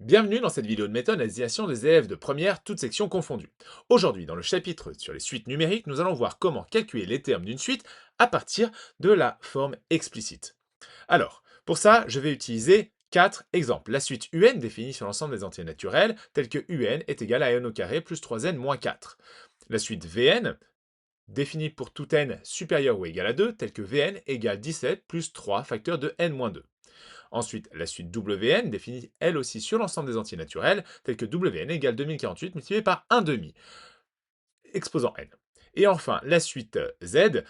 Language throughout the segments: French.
Bienvenue dans cette vidéo de méthode à destination des élèves de première, toutes sections confondues. Aujourd'hui, dans le chapitre sur les suites numériques, nous allons voir comment calculer les termes d'une suite à partir de la forme explicite. Alors, pour ça, je vais utiliser 4 exemples. La suite UN définie sur l'ensemble des entiers naturels, telle que UN est égal à n au carré plus 3n moins 4. La suite VN, définie pour tout n supérieur ou égal à 2, telle que Vn égale 17 plus 3 facteur de n moins 2. Ensuite, la suite Wn définie elle aussi sur l'ensemble des entiers naturels, tels que Wn égale 2048 multiplié par 1 demi, exposant n. Et enfin, la suite Z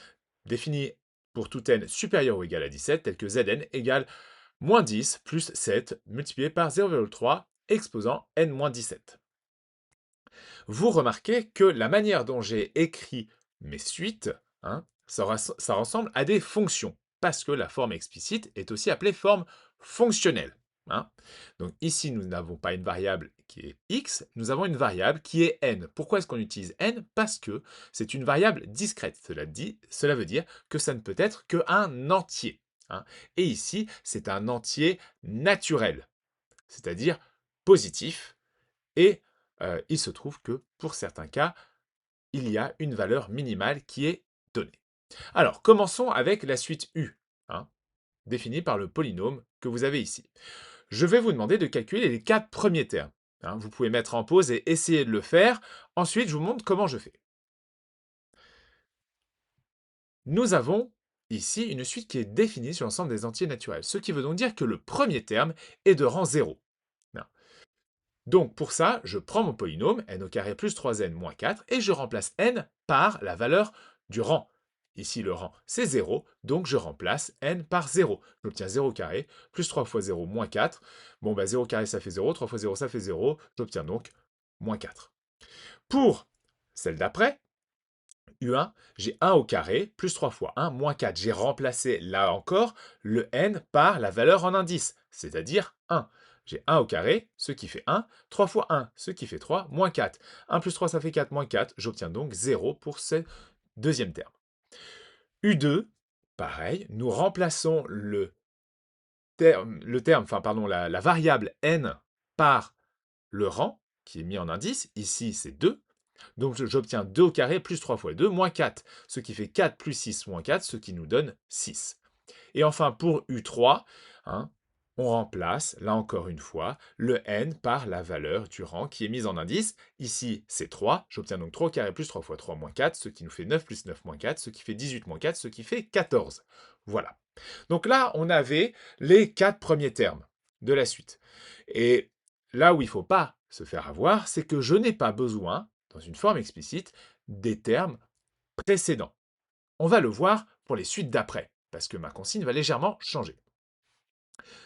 définie pour tout n supérieur ou égal à 17, tel que Zn égale moins 10 plus 7 multiplié par 0,3 exposant n moins 17. Vous remarquez que la manière dont j'ai écrit mes suites, ça ressemble à des fonctions, parce que la forme explicite est aussi appelée forme fonctionnelle. Donc ici, nous n'avons pas une variable qui est x, nous avons une variable qui est n. Pourquoi est-ce qu'on utilise n? Parce que c'est une variable discrète. Cela veut dire que ça ne peut être qu'un entier. Et ici, c'est un entier naturel, c'est-à-dire positif, et il se trouve que pour certains cas, il y a une valeur minimale qui est donnée. Alors, commençons avec la suite U, définie par le polynôme que vous avez ici. Je vais vous demander de calculer les 4 premiers termes. Vous pouvez mettre en pause et essayer de le faire. Ensuite, je vous montre comment je fais. Nous avons ici une suite qui est définie sur l'ensemble des entiers naturels, ce qui veut donc dire que le premier terme est de rang 0. Donc pour ça, je prends mon polynôme, n au carré plus 3n moins 4, et je remplace n par la valeur du rang. Ici, le rang, c'est 0, donc je remplace n par 0. J'obtiens 0 au carré, plus 3 fois 0, moins 4. Bon, 0 au carré, ça fait 0, 3 fois 0, ça fait 0. J'obtiens donc moins 4. Pour celle d'après, U1, j'ai 1 au carré, plus 3 fois 1, moins 4. J'ai remplacé, là encore, le n par la valeur en indice, c'est-à-dire 1. J'ai 1 au carré, ce qui fait 1, 3 fois 1, ce qui fait 3, moins 4. 1 plus 3, ça fait 4, moins 4. J'obtiens donc 0 pour ce deuxième terme. U2, pareil, nous remplaçons la variable n par le rang, qui est mis en indice. Ici, c'est 2. Donc j'obtiens 2 au carré plus 3 fois 2, moins 4, ce qui fait 4 plus 6 moins 4, ce qui nous donne 6. Et enfin, pour U3, on remplace, là encore une fois, le n par la valeur du rang qui est mise en indice. Ici, c'est 3. J'obtiens donc 3 au carré plus 3 fois 3 moins 4, ce qui nous fait 9 plus 9 moins 4, ce qui fait 18 moins 4, ce qui fait 14. Voilà. Donc là, on avait les 4 premiers termes de la suite. Et là où il ne faut pas se faire avoir, c'est que je n'ai pas besoin, dans une forme explicite, des termes précédents. On va le voir pour les suites d'après, parce que ma consigne va légèrement changer.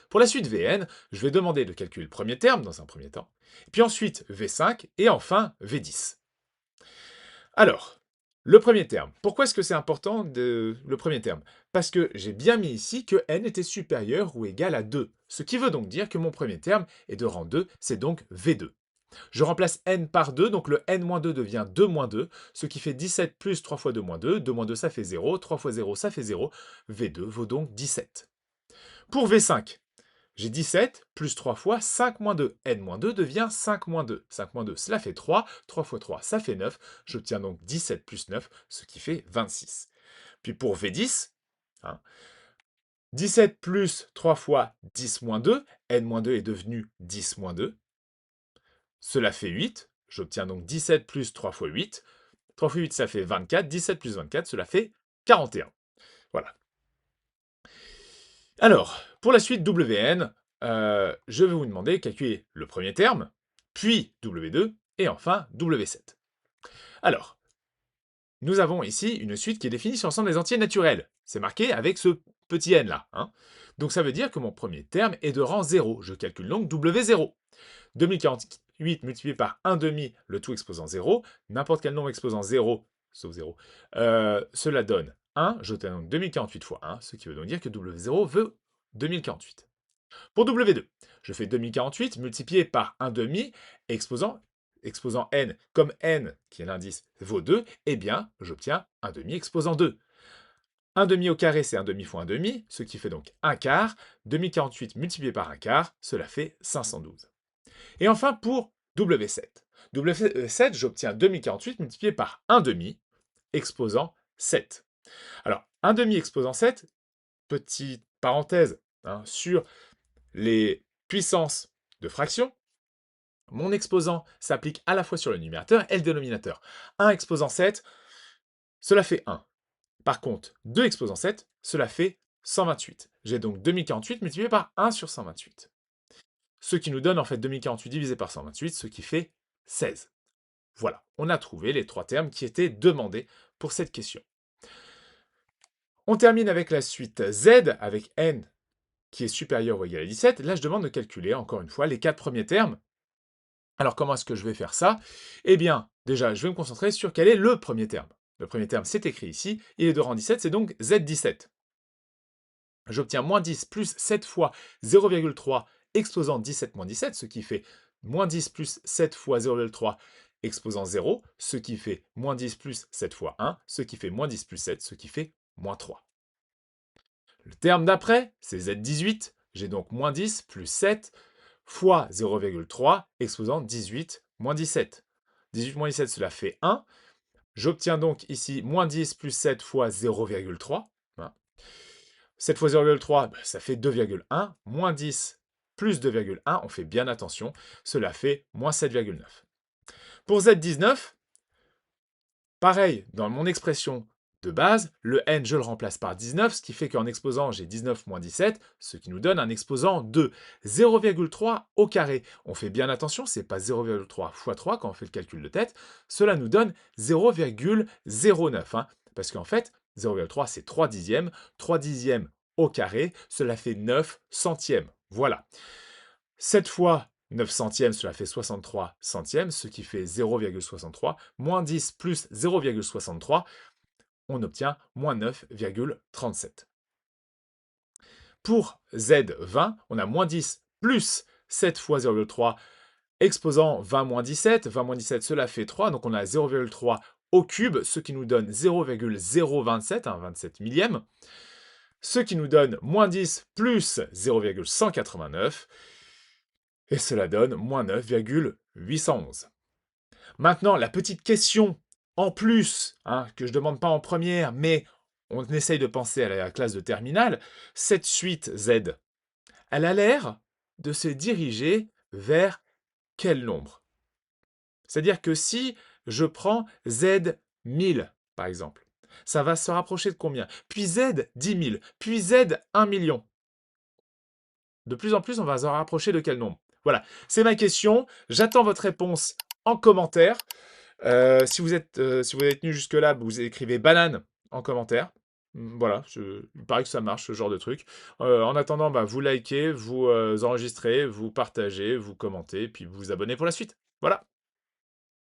Pour la suite Vn, je vais demander de calculer le premier terme dans un premier temps, puis ensuite V5 et enfin V10. Alors, le premier terme. Pourquoi est-ce que c'est important le premier terme? Parce que j'ai bien mis ici que n était supérieur ou égal à 2, ce qui veut donc dire que mon premier terme est de rang 2, c'est donc V2. Je remplace n par 2, donc le n-2 devient 2-2, ce qui fait 17 plus 3 fois 2 moins 2. 2 moins 2, ça fait 0. 3 fois 0, ça fait 0. V2 vaut donc 17. Pour V5, j'ai 17 plus 3 fois 5 moins 2. n-2 devient 5 moins 2. 5 moins 2, cela fait 3. 3 fois 3, ça fait 9. J'obtiens donc 17 plus 9, ce qui fait 26. Puis pour V10, 17 plus 3 fois 10 moins 2. n-2 est devenu 10 moins 2. Cela fait 8. J'obtiens donc 17 plus 3 fois 8. 3 fois 8, ça fait 24. 17 plus 24, cela fait 41. Voilà. Alors, pour la suite Wn, je vais vous demander de calculer le premier terme, puis W2, et enfin W7. Alors, nous avons ici une suite qui est définie sur l'ensemble des entiers naturels. C'est marqué avec ce petit n là. Donc ça veut dire que mon premier terme est de rang 0. Je calcule donc W0. 2048 multiplié par 1 demi, le tout exposant 0, n'importe quel nombre exposant 0, sauf 0, cela donne 1, j'obtiens donc 2048 fois 1, ce qui veut donc dire que W0 veut 2048. Pour W2, je fais 2048 multiplié par 1 demi, exposant n, comme n, qui est l'indice, vaut 2, eh bien, j'obtiens 1 demi exposant 2. 1 demi au carré, c'est 1 demi fois 1 demi, ce qui fait donc 1 quart. 2048 multiplié par 1 quart, cela fait 512. Et enfin, pour W7. W7, j'obtiens 2048 multiplié par 1 demi exposant 7. Alors, 1 demi exposant 7, petite parenthèse hein, sur les puissances de fraction, mon exposant s'applique à la fois sur le numérateur et le dénominateur. 1 exposant 7, cela fait 1. Par contre, 2 exposant 7, cela fait 128. J'ai donc 2048 multiplié par 1 sur 128. Ce qui nous donne en fait 2048 divisé par 128, ce qui fait 16. Voilà, on a trouvé les 3 termes qui étaient demandés pour cette question. On termine avec la suite z avec n qui est supérieur ou égal à 17. Là, je demande de calculer, encore une fois, les 4 premiers termes. Alors, comment est-ce que je vais faire ça? Eh bien, déjà, je vais me concentrer sur quel est le premier terme. Le premier terme, c'est écrit ici. Il est de rang 17, c'est donc z17. J'obtiens moins 10 plus 7 fois 0,3 exposant 17 moins 17, ce qui fait moins 10 plus 7 fois 0,3 exposant 0, ce qui fait moins 10 plus 7 fois 1, ce qui fait moins 10 plus 7, ce qui fait moins 3. Le terme d'après, c'est z18. J'ai donc moins 10 plus 7 fois 0,3 exposant 18 moins 17. 18 moins 17, cela fait 1. J'obtiens donc ici moins 10 plus 7 fois 0,3. 7 fois 0,3, ça fait 2,1. Moins 10 plus 2,1, on fait bien attention, cela fait moins 7,9. Pour Z19, pareil, dans mon expression de base, le n, je le remplace par 19, ce qui fait qu'en exposant, j'ai 19 moins 17, ce qui nous donne un exposant de 0,3 au carré. On fait bien attention, c'est pas 0,3 fois 3 quand on fait le calcul de tête, cela nous donne 0,09, hein, parce qu'en fait, 0,3 c'est 3 dixièmes au carré, cela fait 9 centièmes. Voilà. 7 fois 9 centièmes, cela fait 63 centièmes, ce qui fait 0,63. Moins 10 plus 0,63, on obtient moins 9,37. Pour Z20, on a moins 10 plus 7 fois 0,3 exposant 20 moins 17. 20 moins 17, cela fait 3, donc on a 0,3 au cube, ce qui nous donne 0,027, 27 millième, ce qui nous donne moins 10 plus 0,189, et cela donne moins 9,811. Maintenant, la petite question en plus, hein, que je ne demande pas en première, mais on essaye de penser à la classe de terminale, cette suite Z, elle a l'air de se diriger vers quel nombre? C'est-à-dire que si je prends Z 1000, par exemple, ça va se rapprocher de combien? Puis Z 10 000, puis Z 1 million. De plus en plus, on va se rapprocher de quel nombre? Voilà, c'est ma question. J'attends votre réponse en commentaire. Si vous êtes tenu jusque-là, vous écrivez banane en commentaire. Voilà, il paraît que ça marche, ce genre de truc. En attendant, vous likez, vous enregistrez, vous partagez, vous commentez, puis vous vous abonnez pour la suite. Voilà.